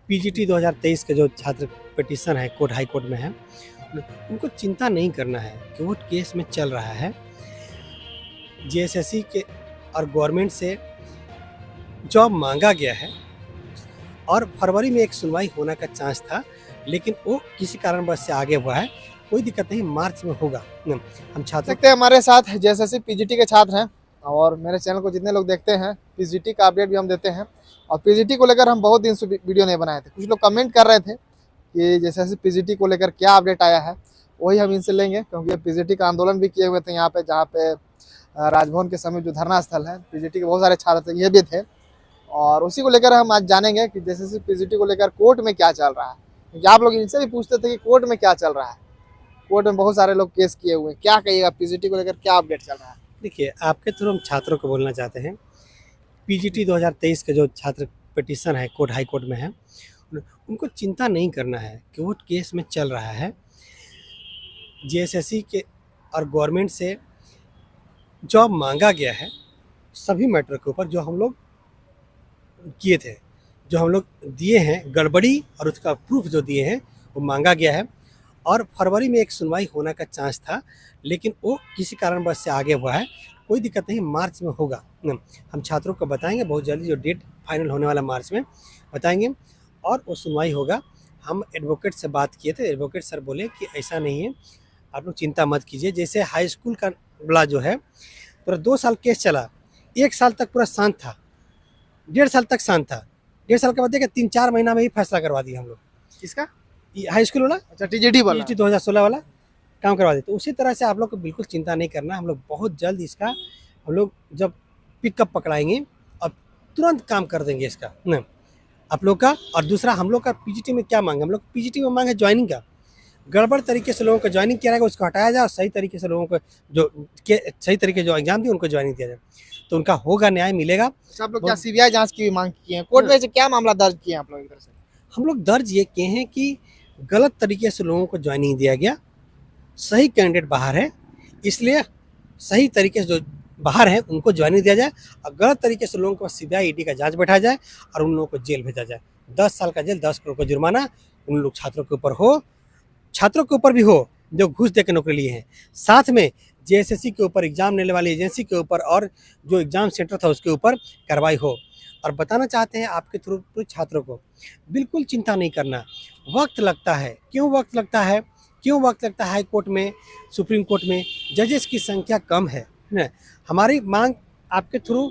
PGT 2023 के जो छात्र पिटीशन है कोर्ट हाई कोर्ट में है, उनको चिंता नहीं करना है। कोर्ट केस में चल रहा है। जेएसएससी के और गवर्नमेंट से जॉब मांगा गया है और फरवरी में एक सुनवाई होने का चांस था, लेकिन वो किसी कारणवश से आगे हुआ है। कोई दिक्कत नहीं, मार्च में होगा। हम छात्र सकते हैं हमारे साथ जेएसएससी पीजीटी के छात्र हैं और मेरे चैनल को जितने लोग देखते हैं पीजीटी का अपडेट भी हम देते हैं। और पीजीटी को लेकर हम बहुत दिन से वीडियो नहीं बनाए थे। कुछ लोग कमेंट कर रहे थे कि जेएसएससी पीजीटी को लेकर क्या अपडेट आया है, वही हम इनसे लेंगे, क्योंकि पीजीटी का आंदोलन भी किए हुए थे यहाँ पे, जहाँ पे राजभवन के समय जो धरना स्थल है, पीजीटी के बहुत सारे छात्र थे, ये भी थे। और उसी को लेकर हम आज जानेंगे कि जेएसएससी पीजीटी को लेकर कोर्ट में क्या चल रहा है, क्योंकि आप लोग इनसे भी पूछते थे कि कोर्ट में क्या चल रहा है। कोर्ट में बहुत सारे लोग केस किए हुए हैं, क्या कहिएगा पीजीटी को लेकर क्या अपडेट चल रहा है? देखिए, आपके थ्रू हम छात्रों को बोलना चाहते हैं। पीजीटी 2023 के जो छात्र पिटीशन है कोर्ट हाई कोर्ट में है, उनको चिंता नहीं करना है। कोर्ट केस में चल रहा है। जेएसएससी के और गवर्नमेंट से जॉब मांगा गया है सभी मैटर के ऊपर, जो हम लोग किए थे, जो हम लोग दिए हैं गड़बड़ी और उसका प्रूफ जो दिए हैं वो मांगा गया है। और फरवरी में एक सुनवाई होने का चांस था, लेकिन वो किसी कारणवश से आगे हुआ है। कोई दिक्कत नहीं, मार्च में होगा। हम छात्रों को बताएंगे बहुत जल्दी, जो डेट फाइनल होने वाला मार्च में बताएंगे और वो सुनवाई होगा। हम एडवोकेट से बात किए थे, एडवोकेट सर बोले कि ऐसा नहीं है, आप लोग चिंता मत कीजिए। जैसे हाई स्कूल का वाला जो है पूरा 2 साल केस चला, 1 साल तक पूरा शांत था, 1.5 साल तक शांत था। 1.5 साल के बाद देखिए 3-4 महीना में ही फैसला करवा दिया हम लोग। किसका? हाई स्कूल वाला, अच्छा, टीजीटी वाला, पीजीटी 2016 वाला काम करवा देते। उसी तरह से आप लोग को बिल्कुल चिंता नहीं करना। हम लोग बहुत जल्द इसका हम लोग जब पिकअप पकड़ाएंगे और तुरंत काम कर देंगे इसका न आप लोग का। और दूसरा, हम लोग का पीजीटी में क्या मांगे, हम लोग पीजीटी में मांगे ज्वाइनिंग का। गड़बड़ तरीके से लोगों को ज्वाइनिंग किया जाएगा, उसको हटाया जाए और सही तरीके से लोगों को जो सही तरीके जो एग्जाम दिए उनको ज्वाइनिंग दिया जाए, तो उनका होगा, न्याय मिलेगा। अच्छा, आप लोग क्या सीबीआई जांच की भी मांग किए हैं? कोर्ट में से क्या मामला दर्ज किए हैं आप लोग इधर से? हम लोग दर्ज ये किए हैं कि गलत तरीके से लोगों को ज्वाइनिंग दिया गया, सही कैंडिडेट बाहर है, इसलिए सही तरीके से जो बाहर है उनको ज्वाइनिंग दिया जाए, और गलत तरीके से लोगों को सीबीआई ईडी का जांच बैठाया जाए और उन लोगों को जेल भेजा जाए। 10 साल का जेल, 10 करोड़ का जुर्माना उन लोग छात्रों के ऊपर हो, छात्रों के ऊपर भी हो जो घूस दे के नौकरी लिए हैं, साथ में जेएसएससी के ऊपर, एग्जाम लेने वाली एजेंसी के ऊपर और जो एग्जाम सेंटर था उसके ऊपर कार्रवाई हो। और बताना चाहते हैं आपके थ्रू पूरे छात्रों को, बिल्कुल चिंता नहीं करना। वक्त लगता है, क्यों वक्त लगता है, क्यों वक्त लगता है? हाई कोर्ट में, सुप्रीम कोर्ट में जजेस की संख्या कम है ना। हमारी मांग आपके थ्रू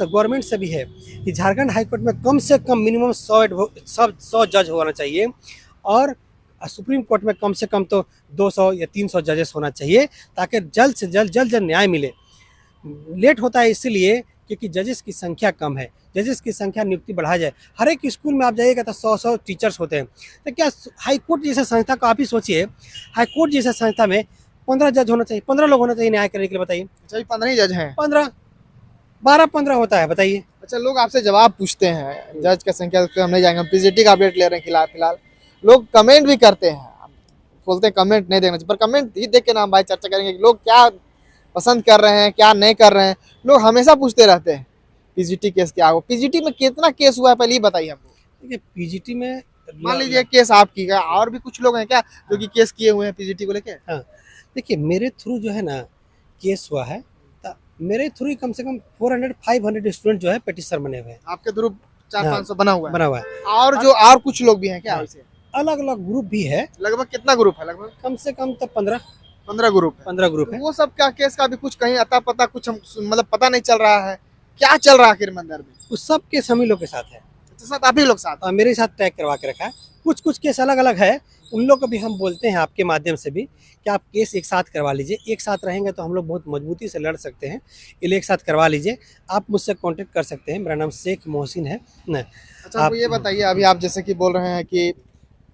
गवर्नमेंट से भी है कि झारखंड हाई कोर्ट में कम से कम मिनिमम 100 जज होना चाहिए, और सुप्रीम कोर्ट में कम से कम तो 200 या 300 जजेस होना चाहिए, ताकि जल्द से जल्द न्याय मिले। लेट होता है इसलिए क्योंकि जजेस की संख्या कम है। जजेस की संख्या नियुक्ति बढ़ाया जाए। हर एक स्कूल में आप जाइएगा तो 100 टीचर्स होते हैं, तो क्या हाई कोर्ट जैसे संस्था को आप ही सोचिए, हाई कोर्ट जैसे संस्था में 15 जज होना चाहिए, 15 लोग होना चाहिए न्याय करने के लिए, बताइए। अच्छा, 15 ही जज हैं? 12-15 होता है, बताइए। अच्छा, लोग आपसे जवाब पूछते हैं, जज का संख्या पे हम नहीं जाएंगे, हम पीजीटी का अपडेट ले रहे हैं फिलहाल। लोग कमेंट भी करते हैं, बोलते हैं कमेंट नहीं देखना चाहिए, पर कमेंट ही देख के ना हम भाई चर्चा करेंगे कि लोग क्या पसंद कर रहे हैं, क्या नहीं कर रहे हैं। लोग हमेशा पूछते रहते हैं पीजीटी केस क्या हो। पीजीटी में कितना केस हुआ है पहले ही बताइए हमको। देखिए, पीजीटी में मान लीजिए केस आपकी का, और भी कुछ लोग हैं क्या जो कि केस किए हुए हैं पीजीटी को लेके? हाँ, देखिए मेरे थ्रू जो है ना केस हुआ है, तो मेरे थ्रू कम से कम 400-500 स्टूडेंट जो है पिटीशन बने हुए हैं। आपके थ्रू 400-500 बना हुआ है? और जो और कुछ लोग भी हैं क्या? वैसे अलग अलग ग्रुप भी है। लगभग कितना ग्रुप है? लगभग कम से कम तो 15 ग्रुप है। वो सब का केस का भी कुछ कहीं अता पता कुछ हम मतलब पता नहीं चल रहा है, क्या चल रहा है आखिर मंदिर में? उस सब केस हम ही लोग के साथ है, साथ आप ही लोग साथ? मेरे साथ टैग करवा के रखा है। कुछ केस अलग अलग है, उन लोग को भी हम बोलते हैं आपके माध्यम से भी कि आप केस एक साथ करवा लीजिए। एक साथ रहेंगे तो हम लोग बहुत मजबूती से लड़ सकते हैं, इसलिए एक साथ करवा लीजिए। आप मुझसे कांटेक्ट कर सकते हैं, मेरा नाम शेख मोहसिन है ना। अच्छा, आप ये बताइए, अभी आप जैसे कि बोल रहे हैं कि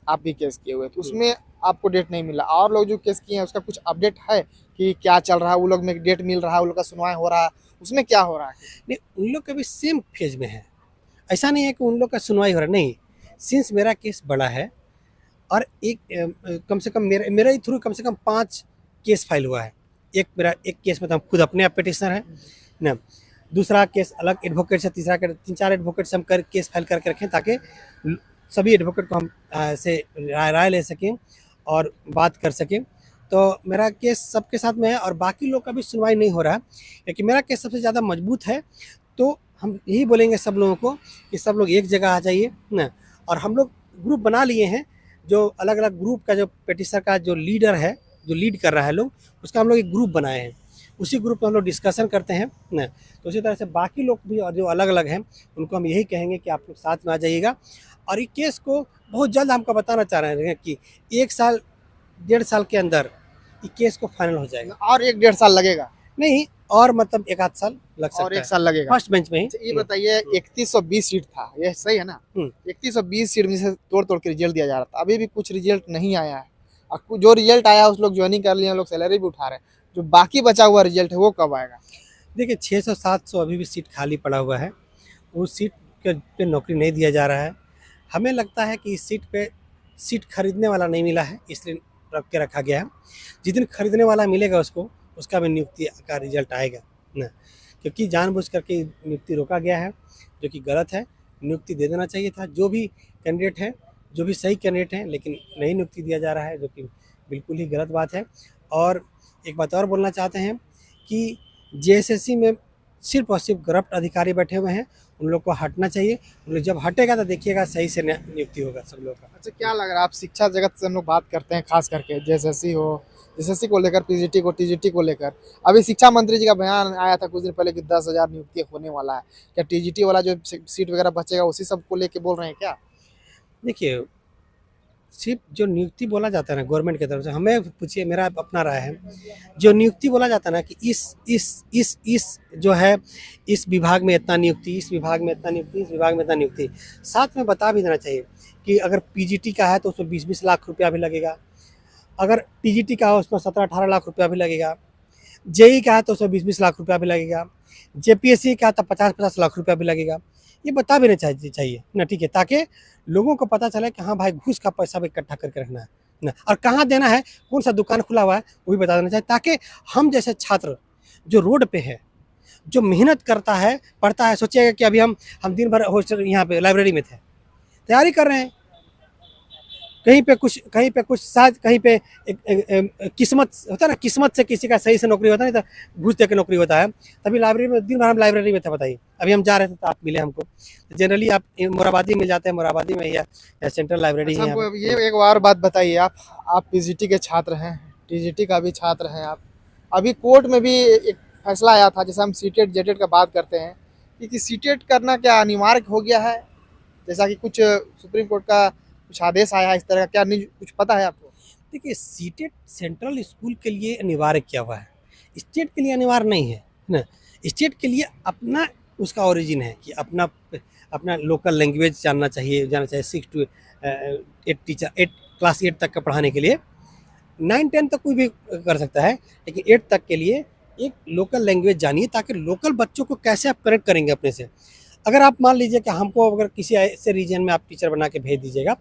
आप भी केस किए हुए, तो उसमें आपको डेट नहीं मिला, और लोग जो केस किए हैं उसका कुछ अपडेट है कि क्या चल रहा है? वो लोग में डेट मिल रहा है, उन लोग का सुनवाई हो रहा है, उसमें क्या हो रहा है? नहीं, उन लोग का भी सेम फेज में है। ऐसा नहीं है कि उन लोग का सुनवाई हो रहा है, नहीं। सिंस मेरा केस बड़ा है और एक कम से कम मेरे थ्रू कम से कम 5 केस फाइल हुआ है। एक केस में तो हम खुद अपने आप पिटिशनर हैं ना, दूसरा केस अलग एडवोकेट से, तीसरा 3-4 एडवोकेट से हम केस फाइल करके रखें, ताकि सभी एडवोकेट को हम से राय ले सकें और बात कर सकें। तो मेरा केस सबके साथ में है और बाकी लोग का भी सुनवाई नहीं हो रहा है, क्योंकि मेरा केस सबसे ज़्यादा मजबूत है। तो हम यही बोलेंगे सब लोगों को कि सब लोग एक जगह आ जाइए ना। और हम लोग ग्रुप बना लिए हैं, जो अलग अलग ग्रुप का जो पिटिशन का जो लीडर है, जो लीड कर रहा है लोग, उसका हम लोग एक ग्रुप बनाए हैं। उसी ग्रुप में हम लोग डिस्कशन करते हैं ना। तो उसी तरह से बाकी लोग भी और जो अलग अलग हैं उनको हम यही कहेंगे कि आप लोग साथ में आ जाइएगा। और ये केस को बहुत जल्द हमको बताना चाह रहे हैं कि 1 साल 1.5 साल के अंदर ये केस को फाइनल हो जाएगा। और 1-1.5 साल लगेगा? नहीं, और मतलब 1 आध साल लग सकता है। और 1 साल लगेगा फर्स्ट बेंच में ही। ये बताइए, 3120 सीट था, ये सही है ना? 3120 सीट में से तोड़ तोड़ के रिजल्ट दिया जा रहा था, अभी भी कुछ रिजल्ट नहीं आया है। और जो रिजल्ट आया उस लोग ज्वाइनिंग कर लिए, लोग सैलरी भी उठा रहे हैं। जो बाकी बचा हुआ रिजल्ट है वो कब आएगा? देखिए 600-700 अभी भी सीट खाली पड़ा हुआ है। उस सीट पे नौकरी नहीं दिया जा रहा है। हमें लगता है कि इस सीट पे सीट खरीदने वाला नहीं मिला है, इसलिए रख के रखा गया है। जिस दिन खरीदने वाला मिलेगा उसको, उसका भी नियुक्ति का रिजल्ट आएगा ना। क्योंकि जानबूझ करके नियुक्ति रोका गया है, जो कि गलत है। नियुक्ति दे देना चाहिए था जो भी कैंडिडेट है, जो भी सही कैंडिडेट हैं, लेकिन नहीं नियुक्ति दिया जा रहा है, जो कि बिल्कुल ही गलत बात है। और एक बात और बोलना चाहते हैं कि जेएसएससी में सिर्फ और सिर्फ करप्ट अधिकारी बैठे हुए हैं, उन लोग को हटना चाहिए। उन लोग जब हटेगा तो देखिएगा सही से नियुक्ति होगा सब लोग का। अच्छा, क्या लग रहा है, आप शिक्षा जगत से हम लोग बात करते हैं, खास करके जेएसएससी को लेकर, पीजीटी को, टीजीटी को लेकर। अभी शिक्षा मंत्री जी का बयान आया था कुछ दिन पहले कि 10,000 नियुक्ति होने वाला है। क्या टीजीटी वाला जो सीट वगैरह बचेगा उसी सब को लेके बोल रहे हैं क्या? देखिए, सिर्फ जो नियुक्ति बोला जाता है ना गवर्नमेंट की तरफ से, हमें पूछिए, मेरा अपना राय है, जो नियुक्ति बोला जाता है ना कि इस जो है इस विभाग में इतना नियुक्ति, इस विभाग में इतना नियुक्ति, इस विभाग में इतना नियुक्ति, साथ में बता भी देना चाहिए कि अगर पीजीटी का है तो उसमें 20-20 लाख रुपया भी लगेगा। अगर टीजीटी का है उसमें 17-18 लाख रुपया भी लगेगा। जेई का है तो उसमें 20-20 लाख रुपया भी लगेगा। जेपीएससी का तो 50-50 लाख रुपया भी लगेगा। ये बता भी नहीं चाहिए ना, ठीक है, ताकि लोगों को पता चले कि हाँ भाई, घूस का पैसा भी इकट्ठा करके रखना है ना, और कहाँ देना है, कौन सा दुकान खुला हुआ है वो भी बता देना चाहिए, ताकि हम जैसे छात्र जो रोड पे है, जो मेहनत करता है, पढ़ता है, सोचिएगा कि अभी हम दिन भर हॉस्टल यहाँ पे लाइब्रेरी में थे, तैयारी कर रहे हैं, कहीं पे कुछ शायद कहीं पे किस्मत होता है ना, किस्मत से किसी का सही से नौकरी होता है, नहीं तो घूस दे के नौकरी होता है। तभी लाइब्रेरी में दिन भर हम लाइब्रेरी में थे, बताइए। अभी हम जा रहे थे तो आप मिले हमको। जनरली आप मोराबादी मिल जाते हैं, मोराबादी में या सेंट्रल लाइब्रेरी है। हमको ये एक और बात बताइए, आप पीजीटी के छात्र हैं, टीजीटी का भी छात्र हैं आप। अभी कोर्ट में भी एक फैसला आया था, जैसे हम सीटेट जेटेट का बात करते हैं, कि सीटेट करना क्या अनिवार्य हो गया है, जैसा कि कुछ सुप्रीम कोर्ट का कुछ आदेश आया है इस तरह का, क्या नहीं कुछ पता है आपको? देखिए, सीटेट सेंट्रल स्कूल के लिए अनिवार्य किया हुआ है, स्टेट के लिए अनिवार्य नहीं है ना। स्टेट के लिए अपना उसका ओरिजिन है कि अपना लोकल लैंग्वेज जाना चाहिए 6 to 8 टीचर, 8 क्लास 8 तक का पढ़ाने के लिए। 9-10 तक कोई भी कर सकता है, लेकिन 8 तक के लिए एक लोकल लैंग्वेज जानिए, ताकि लोकल बच्चों को कैसे आप कनेक्ट करेंगे अपने से। अगर आप मान लीजिए कि हमको अगर किसी ऐसे रीजन में आप टीचर बना के भेज दीजिएगा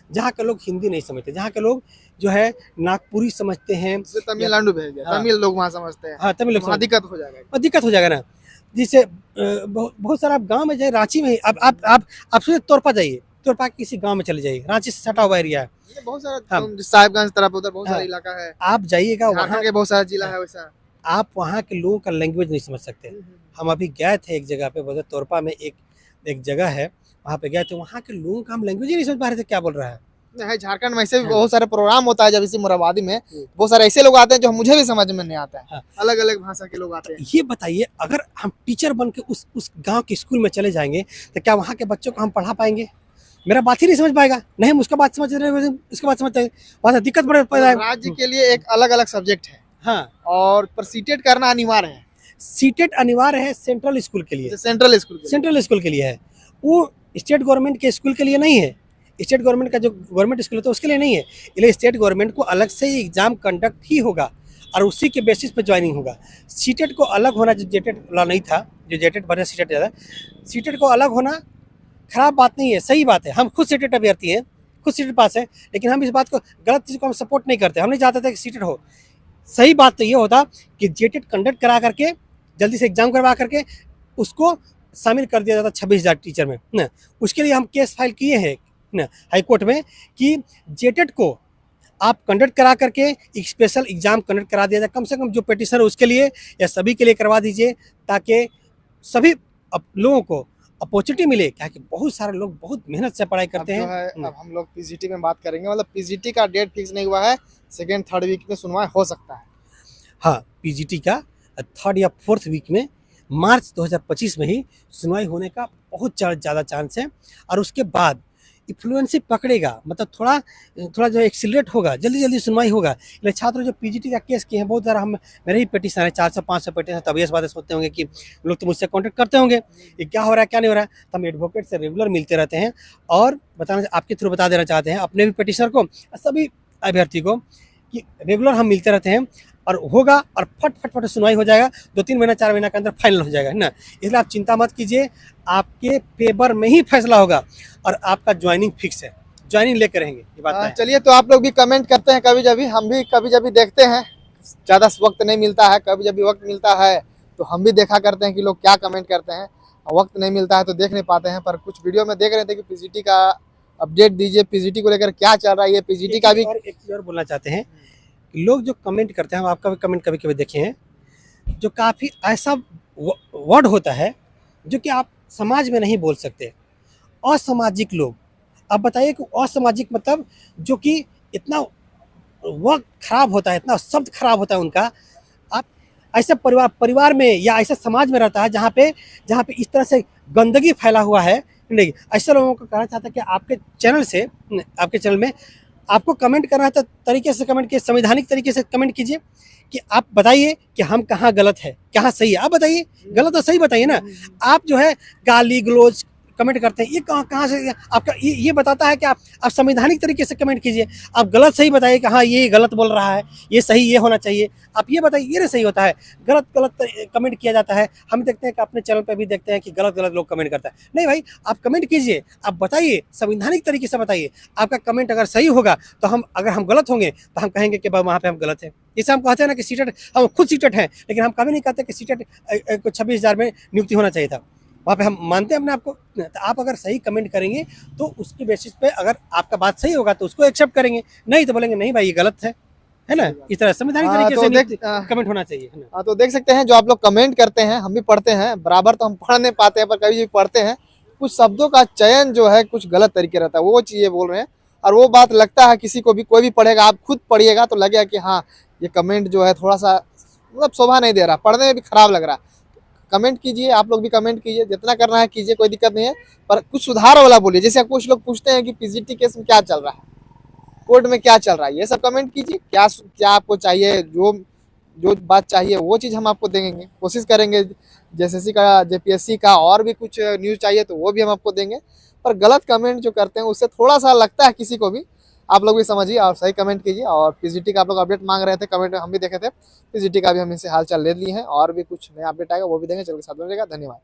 जहाँ के लोग हिंदी नहीं समझते, जहाँ के लोग जो है नागपुरी समझते हैं, तमिलनाडु भेज दिया, तमिल लोग वहाँ समझते हैं, हाँ तमिल लोग, दिक्कत हो जाएगा, और दिक्कत हो जाएगा ना। जिससे बहुत सारा गांव में जाए, रांची में ही आप सोचिए, तोरपा जाइए, तोरपा किसी गांव में चले जाइए, रांची से सटा हुआ एरिया है, बहुत सारा, हाँ, साहिबगंज तरफ उधर बहुत सारा इलाका है, आप जाइएगा, वहाँ के बहुत सारा जिला है वैसा, आप वहाँ के लोगों का लैंग्वेज नहीं समझ सकते। हम अभी गए थे एक जगह पे, बोलते तोरपा में एक जगह है, वहाँ पे गए थे, वहाँ के लोगों का हम लैंग्वेज ही नहीं समझ पा रहे थे क्या बोल रहा है। झारखंड में ऐसे भी बहुत सारे प्रोग्राम होता है, जब इसी मोराबादी में बहुत सारे ऐसे लोग आते हैं जो मुझे भी समझ में नहीं आता है, अलग अलग भाषा के लोग आते हैं। ये बताइए, अगर हम टीचर बन के उस गांव के स्कूल में चले जाएंगे तो क्या वहाँ के बच्चों को हम पढ़ा पाएंगे? मेरा बात ही नहीं समझ पाएगा, नहीं हम उसका बात समझ रहे, उसके बात समझते हैं, वहाँ दिक्कत बड़े पैदा है। राज्य के लिए एक अलग अलग सब्जेक्ट है, हाँ, और पर सीटेट करना अनिवार्य है। सीटेट अनिवार्य है सेंट्रल स्कूल के लिए, सेंट्रल स्कूल के लिए है, वो स्टेट गवर्नमेंट के स्कूल के लिए नहीं है। स्टेट गवर्नमेंट का जो गवर्नमेंट स्कूल है तो उसके लिए नहीं है, इसलिए स्टेट गवर्नमेंट को अलग से ही एग्जाम कंडक्ट ही होगा और उसी के बेसिस पे ज्वाइनिंग होगा। सीटेट को अलग होना, जो जेटेट वाला नहीं था, जो जेटेट बने सीटेट ज़्यादा, सीटेट को अलग होना खराब बात नहीं है, सही बात है। हम खुद सीटेट अभ्यर्थी हैं, खुद सीटेट पास है, लेकिन हम इस बात को, गलत चीज़ को हम सपोर्ट नहीं करते। हम नहीं चाहते थे कि सीटेट हो। सही बात तो ये होता कि जेटेट कंडक्ट करा करके जल्दी से एग्जाम करवा करके उसको शामिल कर दिया जाता 26,000 टीचर में ना। उसके लिए हम केस फाइल किए हैं ना हाई कोर्ट में कि जेटेट को आप कंडक्ट करा करके एक स्पेशल एग्जाम कंडक्ट करा दिया जाए, कम से कम जो पेटिशन है उसके लिए या सभी के लिए करवा दीजिए, ताकि सभी लोगों को अपॉर्चुनिटी मिले। क्या कि बहुत सारे लोग बहुत मेहनत से पढ़ाई करते अब जो हैं। है अब हम लोग पीजीटी में बात करेंगे, मतलब पीजीटी का डेट फिक्स नहीं हुआ है, सेकेंड थर्ड वीक में सुनवाई हो सकता है। हाँ, पीजीटी का 3rd या 4th वीक में मार्च 2025 में ही सुनवाई होने का बहुत ज़्यादा चांस है। और उसके बाद इन्फ्लुएंसी पकड़ेगा, मतलब थोड़ा जो एक्सीलरेट होगा, जल्दी सुनवाई होगा। इसलिए छात्र जो पीजीटी का केस किए हैं बहुत ज़्यादा, हम मेरे ही पेटिशन है 400-500 पेटिशन, तब ये बातें सोचते होंगे कि लोग तो मुझसे कॉन्टेक्ट करते होंगे ये क्या हो रहा है क्या नहीं हो रहा है। तो हम एडवोकेट से रेगुलर मिलते रहते हैं और आपके थ्रू बता देना चाहते हैं अपने भी पेटिशनर को, सभी अभ्यर्थी को, कि रेगुलर हम मिलते रहते हैं और होगा और फट सुनवाई हो जाएगा। 2-3 महीना 4 महीना के अंदर फाइनल हो जाएगा, है ना। इसलिए आप चिंता मत कीजिए, आपके फेवर में ही फैसला होगा और आपका ज्वाइनिंग फिक्स है, ज्वाइनिंग लेकर रहेंगे, ये बात है। चलिए, तो आप लोग भी कमेंट करते हैं कभी जभी, हम भी कभी जभी देखते हैं, ज़्यादा वक्त नहीं मिलता है, कभी जभी वक्त मिलता है तो हम भी देखा करते हैं कि लोग क्या कमेंट करते हैं। वक्त नहीं मिलता है तो देख नहीं पाते हैं, पर कुछ वीडियो में देख रहे थे कि पीजीटी का अपडेट दीजिए, पीजीटी को लेकर क्या चल रहा है, ये पीजीटी का भी। और एक चीज़ और बोलना चाहते हैं, लोग जो कमेंट करते हैं, हम आपका भी कमेंट कभी-कभी देखे हैं, जो काफ़ी ऐसा वर्ड होता है जो कि आप समाज में नहीं बोल सकते। असामाजिक लोग, आप बताइए कि असामाजिक मतलब जो कि इतना वर्ड खराब होता है, इतना शब्द खराब होता है उनका। आप ऐसे परिवार में या ऐसे समाज में रहता है जहाँ पे इस तरह से गंदगी फैला हुआ है, नहीं, ऐसे लोगों को कहना चाहता है कि आपके चैनल में आपको कमेंट करना है तो तरीके से कमेंट कीजिए, संवैधानिक तरीके से कमेंट कीजिए कि आप बताइए कि हम कहाँ गलत है, कहाँ सही है। आप बताइए, गलत और सही बताइए ना। आप जो है गाली गलौज कमेंट करते हैं, ये कहाँ से आपका ये बताता है कि आप संवैधानिक तरीके से कमेंट कीजिए। आप गलत सही बताइए कि हाँ ये गलत बोल रहा है, ये सही ये होना चाहिए। आप ये बताइए, ये सही होता है, गलत कमेंट किया जाता है। हम देखते हैं कि अपने चैनल पे भी देखते हैं कि गलत लोग कमेंट करता है। नहीं भाई, आप कमेंट कीजिए, आप बताइए, संवैधानिक तरीके से बताइए। आपका कमेंट अगर सही होगा तो अगर हम गलत होंगे तो हम कहेंगे कि वहाँ पे हम गलत हैं। जैसे हम कहते हैं ना कि सीटेट, हम खुद सीटेट हैं, लेकिन हम कभी नहीं कहते कि सीटेट को 26,000 में नियुक्ति होना चाहिए था। वहाँ पे हम मानते हैं अपने आप को। तो आप अगर सही कमेंट करेंगे तो उसके बेसिस पे अगर आपका बात सही होगा तो उसको एक्सेप्ट करेंगे, नहीं तो बोलेंगे नहीं भाई ये गलत है ना। इस तरह संवैधानिक तरीके से कमेंट होना चाहिए, है ना। तो देख सकते हैं जो आप लोग कमेंट करते हैं, हम भी पढ़ते हैं, बराबर तो हम पढ़ नहीं पाते हैं, पर कभी भी पढ़ते हैं। कुछ शब्दों का चयन जो है कुछ गलत तरीके रहता है, वो चीज़ें बोल रहे हैं। और वो बात लगता है किसी को भी, कोई भी पढ़ेगा, आप खुद पढ़िएगा तो लगेगा कि हाँ ये कमेंट जो है थोड़ा सा मतलब शोभा नहीं दे रहा, पढ़ने में भी खराब लग रहा। कमेंट कीजिए, आप लोग भी कमेंट कीजिए, जितना करना है कीजिए, कोई दिक्कत नहीं है, पर कुछ सुधार वाला बोलिए। जैसे कुछ लोग पूछते हैं कि पीजीटी केस में क्या चल रहा है, कोर्ट में क्या चल रहा है, ये सब कमेंट कीजिए। क्या आपको चाहिए, जो बात चाहिए वो चीज़ हम आपको देंगे, कोशिश करेंगे। जेएसएससी का, जेपीएससी का और भी कुछ न्यूज़ चाहिए तो वो भी हम आपको देंगे। पर गलत कमेंट जो करते हैं उससे थोड़ा सा लगता है किसी को भी, आप लोग भी समझिए और सही कमेंट कीजिए। और पीजीटी का आप लोग अपडेट मांग रहे थे, कमेंट में हम भी देखे थे, पीजीटी का भी हम इनसे हालचाल ले लिए हैं, और भी कुछ नया अपडेट आएगा वो भी देंगे। चलिए साथ में रहेगा, धन्यवाद।